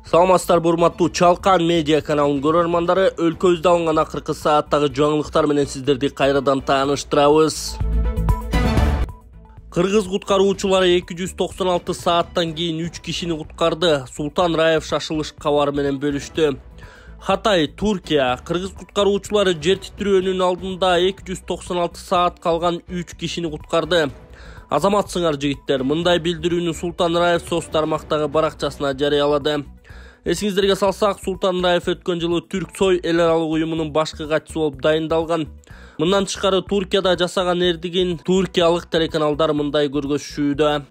Саламатсыздар урматтуу Чалкан медиа каналынын көрөрмандары, өлкөбүздө алынган акыркы сааттагы жаңылыктар менен сиздерди кайрадан тааныштырабыз. Кыргыз куткаруучулары 296 сааттан кийин 3 кишини куткарды. Султан Раев шашылыш кабары менен бөлүштү. Хатай, Туркия. Кыргыз куткаруучулары жер титирөөнүн алдында 296 саат калган 3 кишини куткарды. Азаматсыңар жигиттер, мындай билдирүүнү Султан Раев соц тармактагы баракчасына жарыялады. Эсиңиздерге салсак, Султан Раев өткөн жылы Түрксой эл аралык уюмунун башкы катчысы болуп дайындалган. Мындан тышкары Туркияда жасаган эрдигин туркиялык телеканалдар мындай көргөзүшүүдө.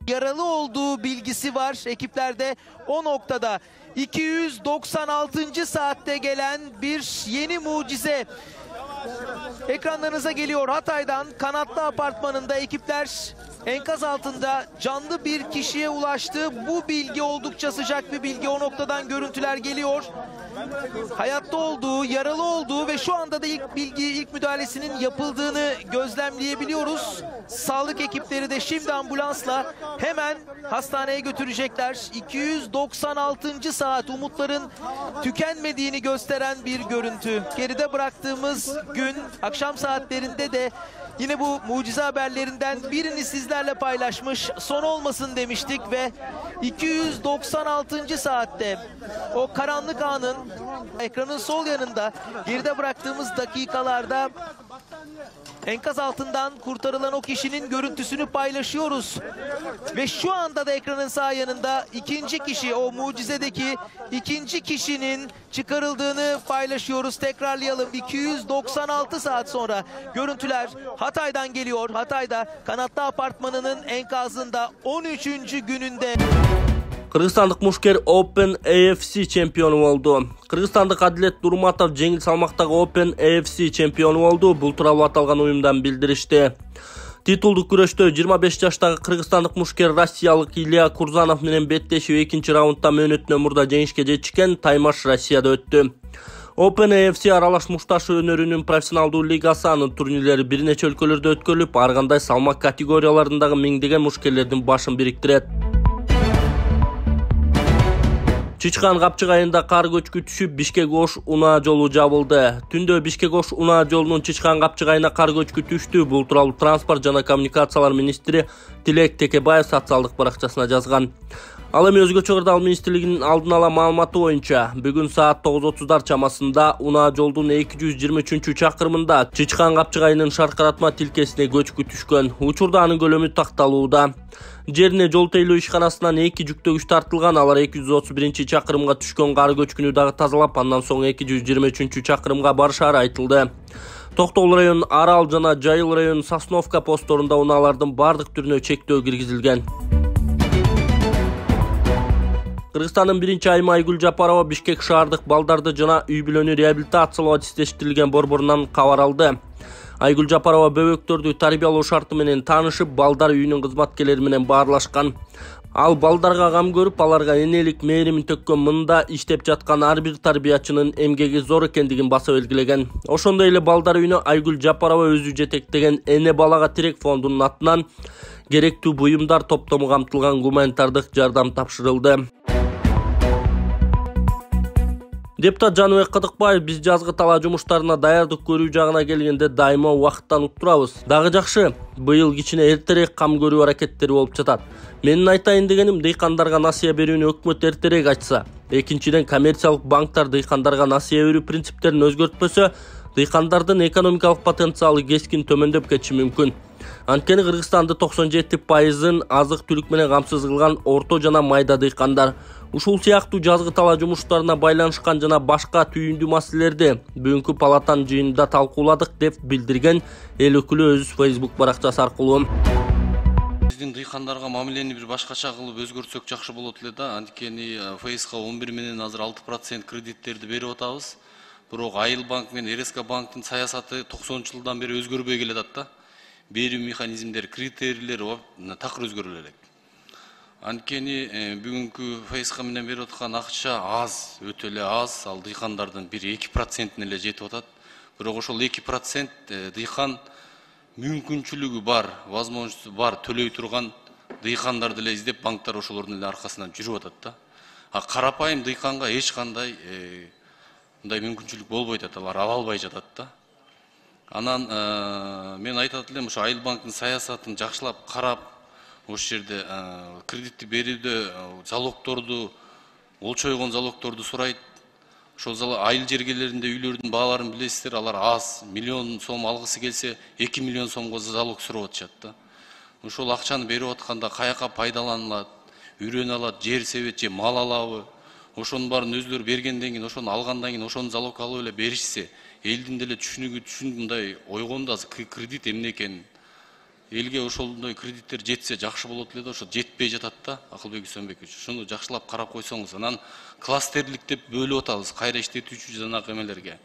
Yaralı olduğu bilgisi var ekiplerde. O noktada 296. saatte gelen bir yeni mucize ekranlarınıza geliyor. Hatay'dan Kanatlı Apartmanı'nda ekipler enkaz altında canlı bir kişiye ulaştı. Bu bilgi oldukça sıcak bir bilgi. O noktadan görüntüler geliyor. Hayatta olduğu, yaralı olduğu ve şu anda da ilk müdahalesinin yapıldığını gözlemleyebiliyoruz. Sağlık ekipleri de şimdi ambulansla hemen hastaneye götürecekler. 296. saat, umutların tükenmediğini gösteren bir görüntü. Geride bıraktığımız gün akşam saatlerinde de yine bu mucize haberlerinden birini sizlerle paylaşmış, son olmasın demiştik ve 296. saatte o karanlık anın ekranın sol yanında geride bıraktığımız dakikalarda enkaz altından kurtarılan o kişinin görüntüsünü paylaşıyoruz. Ve şu anda da ekranın sağ yanında ikinci kişi, o mucizedeki ikinci kişinin çıkarıldığını paylaşıyoruz. Tekrarlayalım, 296 saat sonra görüntüler Hatay'dan geliyor. Hatay'da Kanatlı Apartmanı'nın enkazında 13. gününde. Kırgızstandык мушкер Open AFC чемпиону болду. Кыргызстандык Адилет Нурматов жеңил салмактагы Open AFC чемпиону болду. Бул тууралуу аталган уюмдан билдиришти. Титулдук күрөштө 25 жаштагы кыргызстандык мушкер Россиялык Илья Курзанов менен беттешип экинчи раундда мөөнөтүнөн мурда жеңишке жетишкен. Таймаш Россияда өттү. Open AFC аралаш мушташ өнөрүнүн профессионалдуу лигасы, анын турнирлери бир нече өлкөлөрдө өткөрүлүп, ар кандай салмак категорияларындагы миңдеген мушкерлердин башын бириктирет. Чычкан Капчык айында кар көчкү түшүп, Бишкек-Ош унаа жолу жабылды. Түндө Бишкек-Ош унаа жолунун Чычкан Капчык айына кар көчкү түштү. Бул тууралуу транспорт жана коммуникациялар министри Тилек Текебаев социалдык баракчасына жазган. Ал эми өзгөчө кырдаал министрлигинин алдын ала маалыматы боюнча, бүгүн саат 9:30 чамасында унаа жолдун 223-чакырымында Чычкан Капчык айынын шаркыратма тилкесине көчкү түшкөн. Учурда анын көлөмү такталууда. Жерине жол тейлөө ишканасынан 2 жүктөгүч тартылган. Алар 231-чакырымга түшкөн кар көчкүнү дагы тазалап, андан соң 223-чакырымга барышары айтылды. Токтогул районунун Арал жана Жайыл районунун Сосновка постторунда унаалардын бардык түрүнө чектөө киргизилген. Кыргызстандын биринчи айымы Айгүл Жапарова Бишкек шаардык балдарды жана үй бүлөнү реабилитациялоо адистештирилген борборунан кабар алды. Айгүл Жапарова бөбөктөрдү тарбиялоо шарты менен таанышып, балдар үйүнүн кызматкерлери менен баарлашкан. Ал балдарга кам көрүп, аларга энелик мээримин төккөн, мында иштеп жаткан ар бир тарбиячынын эмгеги зор экендигин баса белгилеген. Ошондой эле балдар үйүнө Айгүл Жапарова өзү жетектеген Эне балага тирек фондунун атынан керектүү буюмдар топтому камтылган гуманитардык жардам тапшырылды. Депутат Жаныбек Кыдыкбаев биз жазгы талаа жумуштарына даярдык көрүү жагына келгенде дайыма убакыттан уктурабыз. Дагы жакшы, быйыл кичине эртерээк кам көрүү аракеттери болуп жатат. Менин айтайын дегеним, дыйкандарга насыя берүүнү өкмөт эртерээк ачса. Экинчиден, коммерциялык банктар дыйкандарга насыя берүү принциптерин өзгөртпөсө, дыйкандардын экономикалык потенциалы кескин төмөндөп кетиши мүмкүн. Анткени Кыргызстанды 97%-ын азык-түлүк менен камсыз кылган орто жана майда дыйкандар. Ушул сыяктуу жазгы талаа жумуштарына байланышкан жана башка түйүндүү маселелерди бүгүнкү палатанын жыйынында талкууладык деп билдирген эл өкүлү өз Facebook баракчасы аркылуу. Биздин дыйкандарга мамилени бир башкача кылып өзгөртсөк жакшы болот эле да. Анткени ФСК 11 менен азыр 6% кредиттерди берип атабыз. Бирок Айыл банк менен РСК банктын саясаты 90-жылдан бери өзгөрбөй келатат да. Берүү механизмдери, критерийлери такыр өзгөрүлө элек. Анткени бүгүнкү ФСК менен берип аткан акча аз, өтө эле аз, ал дыйкандардын 1-2% эле жетип атат. Бирок ошол 2% дыйкан мүмкүнчүлүгү бар, возможносту бар төлөй турган дыйкандар деле издеп, банктар ошолордун эле аркасынан жүрүп атат да. Карапайым дыйканга эч кандай мындай мүмкүнчүлүк болбойт атат, алар ала албай жатат да. Анан мен айтат элем, ошо Айыл банктын саясатын жакшылап карап, ошол жерде кредитти берүүдө залогторду, олчойгон залогторду сурайт. Ошол айыл жергелеринде үйлөрдүн бааларын билесиздер, алар аз, миллион сом алгысы келсе 2 миллион сомго залог сурап атышат да. Ошол акчаны берип атканда каяка пайдаланылат, үйрөнө алат, жер себет же мал алабы? Ошонун баарын өздөрү бергенден кийин, ошону алгандан кийин ошону залог алып эле беришсе, элдин деле мындай ойгонду кредит эмне экенин. Элге ошондой кредиттер жетсе жакшы болот эле да, ошо жетпей жатат да, Акылбек Үсөнбекович. Ошону жакшылап карап койсоңуз, анан кластерлик деп бөлүп атабыз кайра иштетүүчү жанагы эмелерге.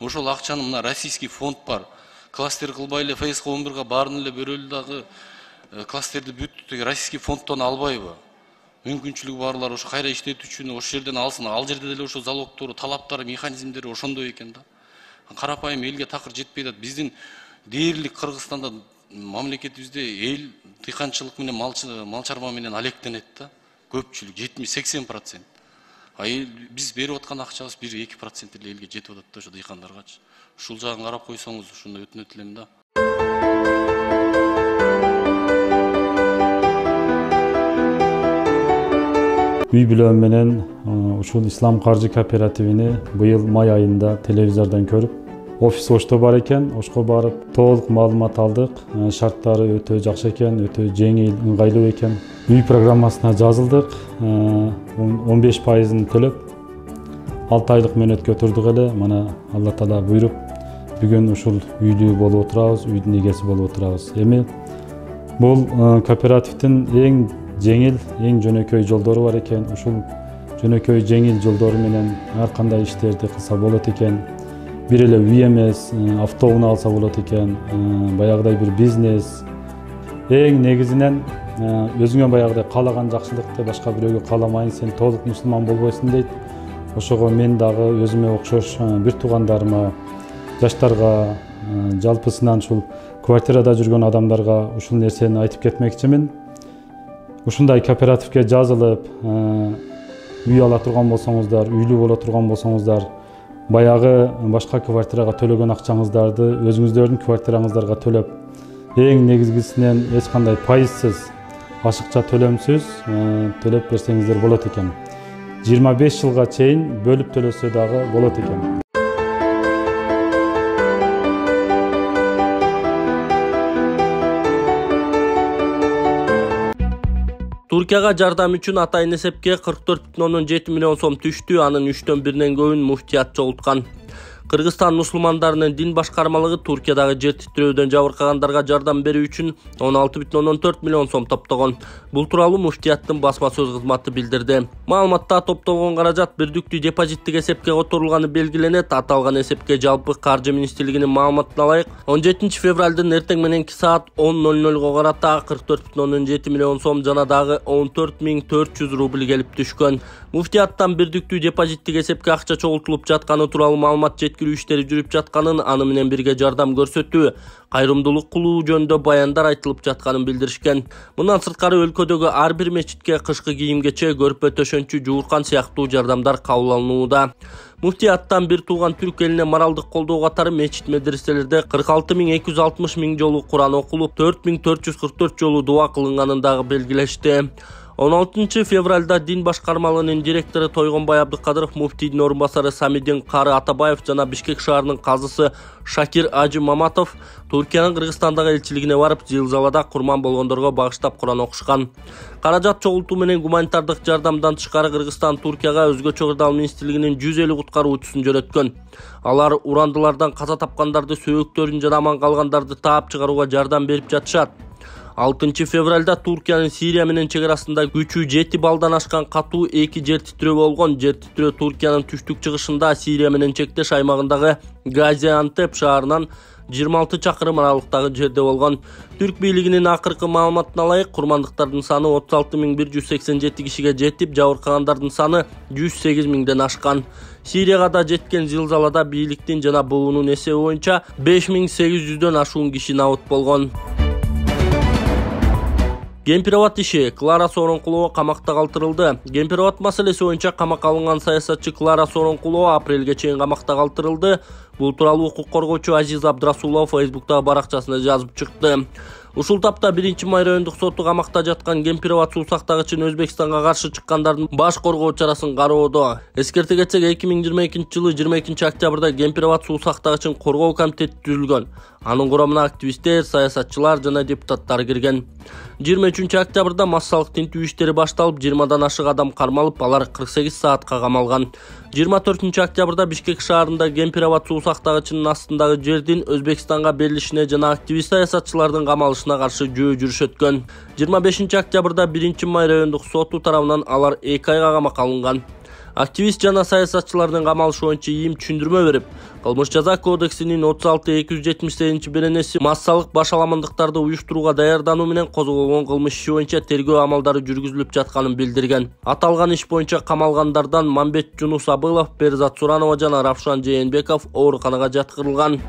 Ошол акчаны мына российский фонд бар. Кластер кылбай эле ФСК 11га баарын эле бөрөлү дагы кластерди бүт российский фонддон албайбы? Мүмкүнчүлүгү барлар ошо кайра иштетүүчүнү ошол жерден алсын. Ал жерде деле ошо залогтору, талаптары, механизмдери ошондой экен да. Карапайым элге такыр жетпей атат. Биздин дээрлик Кыргызстанда мамлекетибизде эл дыйканчылык менен мал чарба менен алектенет да. Көпчүлүк 70-80%. Биз берип аткан акчабыз 1-2% эле элге жетип атат да, ошо дыйкандаргачы. Ушул жагын карап койсоңуз, ушуну өтүнөт элем да. Үй бүлөм менен ушул Ислам каржы кооперативини быйыл май айында телевизордон көрүп, офис ошто бар экен, ошко барып толук маалымат алдык. Шарттары өтө жакшы экен, өтө жеңил, ыңгайлуу экен. Үй программасына жазылдык, 15%-ын төлөп, 6 айлык мөөнөткө турдук эле. Мана Алла Таала буйруп, бүгүн ушул үйлүү болуп отурабыз, үйдүн эгеси болуп отурабыз. Эми бул кооперативдин эң жеңил, эң жөнөкөй жолдору бар экен. Ушул жөнөкөй жеңил жолдору менен ар кандай иштерди кылса болот экен. Бир эле үй эмес, автоунаа алса болот экен, баягыдай бир бизнес. Эң негизинен өзүңө баягыдай каалаган жакшылыкты башка бирөөгө кааламайын, сен толук мусулман болбойсуң дейт. Ошого мен дагы өзүмө окшош бир туугандарыма, жаштарга, жалпысынан ушул квартирада жүргөн адамдарга ушул нерсени айтып кетмекчимин. Ушундай кооперативге жазылып, үй ала турган болсоңуздар, үйлүү боло турган болсоңуздар, баягы башка квартирага төлөгөн акчаңыздарды өзүңүздөрдүн квартираңыздарга төлөп, эң негизгисинен эч кандай пайызсыз, ашыкча төлөмсүз төлөп берсеңиздер болот экен. 25 жылга чейин бөлүп төлөсө дагы болот экен. Туркияга жардам үчүн атайын эсепке 44,7 миллион сом түштү, анын 3төн 1-нен көбүн муфтият жогуткан. Кыргызстан мусулмандарынын дин башкармалыгы Туркиядагы жер титирөөдөн жабыркагандарга жардам берүү үчүн 16,4 миллион сом топтогон. Бул тууралуу муфтияттын басма сөз кызматы билдирди. Маалыматта топтолгон каражат бирдиктүү депозиттик эсепке которулганы белгиленет. Аталган эсепке жалпы каржы министрлигинин маалыматына ылайык 17 февралдын эртең мененки саат 10:00 карата 44,7 миллион сом жана дагы 14.400 рубль келип түшкөн. Муфтияттан бирдиктүү депозиттик эсепке акча чогултулуп жатканы тууралуу маалымат жеткирүү иштери жүрүп жатканын, аны менен бирге жардам көрсөтүү, кайрымдуулук кылуу жөнүндө баяндар айтылып жатканын билдиришкен. Мындан сырткары өлкөдөгү ар бир мечитке кышкы кийимгече, көрпө төшөнчү, жууркан сыяктуу жардамдар кабыл алынууда. Муфтияттан бир тууган түрк элине моралдык колдоо катары мечит медреселерде 46.260 миң жолу Куран окулуп, 4.444 жолу дуа кылынганын дагы белгилешти. 16 февралда дин башкармалыгынын директору Тойгонбай Абдыкадыров, муфтийдин орун басары Самидин Кары Атабаев жана Бишкек шаарынын казысы Шакир Ажы Маматов Туркиянын Кыргызстандагы элчилигине барып, зилзалада курман болгондорго багыштап Куран окушкан. Каражат чогултуу менен гуманитардык жардамдан тышкары Кыргызстан Туркияга өзгөчө кырдаал министрлигинин 150 куткаруучусун жөнөткөн. Алар урандылардан каза тапкандарды, сөөктөрүн жана аман калгандарды таап чыгарууга жардам берип жатышат. 6 февралда Туркиянын Сирия менен чегарасында күчү 7 балдан ашкан катуу 2 жер титирөө болгон. Жер титирөө Туркиянын түштүк чыгышында Сирия менен чектеш аймагындагы Газиантеп шаарынан 26 чакырым аралыктагы жерде болгон. Түрк бийлигинин акыркы маалыматына ылайык, курмандыктардын саны 36.187 кишиге жетип, жабыркагандардын саны 108 миңден ашкан. Сирияга да жеткен зилзалада бийликтин жана БУнун эсеби боюнча 5800дөн ашуун киши набыт болгон. Гемпирабад иши Клара Сооронкулова камакта калтырылды. Гемпирабад маселеси боюнча камакка алынган саясатчы Клара Сооронкулова апрелге чейин камакта калтырылды. Бул тууралуу укук коргоочу Азиз Абдрасулов Фейсбуктагы баракчасында жазып чыкты. Ушул тапта 1-май райондук соту камакта жаткан Гемпирабад суу сактагычын Өзбекстанга каршы чыккандардын баш коргоо чарасын кароодо. Эскерте кетсек, 2022 жылы 22 октябрда Гемпирабад суу сактагычын коргоо комитети түзүлгөн. Анын курамына активисттер, саясатчылар жана депутаттар кирген. 23 октябрда массалык тинтүү иштери башталып, 20дан ашык адам кармалып, алар 48 саатка камалган. 24 октябрда Бишкек шаарында Гемпирабад суу сактагычынын астындагы жердин Өзбекстанга берилишине жана активист саясатчылардын камалышына каршы жөө жүрүш өткөн. 25 октябрда 1-май райондук соту тарабынан алар 2 айга камакка алынган. Активист жана саясатчылардын камалышы боюнча ийим түшүндүрмө берип, Кылмыш жаза кодексинин 36-278 массалык баш аламандыктарды уюштурууга даярдануу менен козголгон кылмыш иши боюнча тергөө амалдары жүргүзүлүп жатканын билдирген. Аталган иш боюнча камалгандардан Мамбет Жунус Абылов, Берзат Суранова жана Равшан Жээнбеков ооруканага жаткырылган.